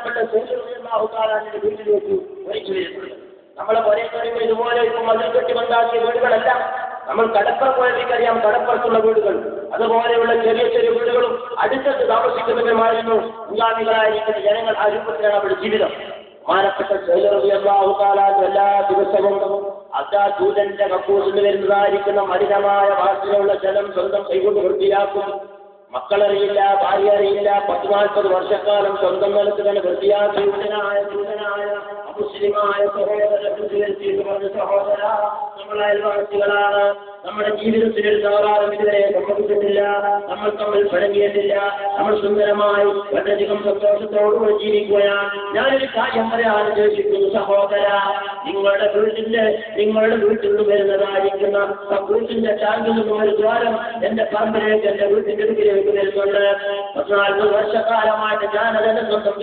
ബഹുമാനപ്പെട്ട സൂര്യന്റെ വീട്ടിലേക്ക് ഒഴിച്ചു വരുന്നത്. നമ്മളെ ഒരേ പറയുമ്പോൾ ഇതുപോലെ ഇപ്പം മതിൽ കെട്ടിക്കൊണ്ടാക്കിയ വീടുകളല്ല. നമ്മൾ കടപ്പുറം പോയതിനറിയാം, കടപ്പുറത്തുള്ള വീടുകൾ, അതുപോലെയുള്ള ചെറിയ ചെറിയ വീടുകളും അടുത്തത് താമസിക്കുന്നവരുമായിരുന്നു മുൻഗാമികളായിരിക്കുന്ന ജനങ്ങൾ. ആ രൂപത്തിലാണ് അവരുടെ ജീവിതം. ബഹുമാനപ്പെട്ട എല്ലാ ദിവസവും അതാ ദൂതന്റെ കക്കൂസിൽ വരുന്നതായിരിക്കുന്ന മലിനമായ വാസനയുള്ള ജലം സ്വന്തം കൈകൊണ്ട് വൃത്തിയാക്കും. മക്കളറിയില്ല, ഭാര്യ അറിയില്ല, 10-40 വർഷക്കാലം സ്വന്തം നിലത്ത് തന്നെ വൃത്തിയാക്കി ദൂതനായ മുസ്ലിമായ സഹോദര, നമ്മൾ അയൽവാസികളാണ്. നമ്മുടെ ജീവിതത്തിൽ ഒരു തകരാറും ഇതുവരെ സംഭവിച്ചിട്ടില്ല. നമ്മൾ തമ്മിൽ പിണങ്ങിയിട്ടില്ല. നമ്മൾ സുന്ദരമായി വളരെയധികം സന്തോഷത്തോടുകൂടി ജീവിക്കുകയാണ്. ഞാനൊരു കാര്യം പറയാൻ ഉദ്ദേശിക്കുന്നു സഹോദര. നിങ്ങളുടെ വീട്ടിൽ നിന്ന് വരുന്നതായിരിക്കുന്ന വീട്ടിന്റെ ടാങ്കിൽ നിന്നും ഒരു ദ്വാരം എന്റെ പറമ്പിലേക്ക്, എന്റെ വീട്ടിന്റെ അടുക്കിലേക്ക് വരുന്നുണ്ട്. 14 വർഷക്കാലമായിട്ട് ഞാൻ അതെന്നെ സ്വന്തം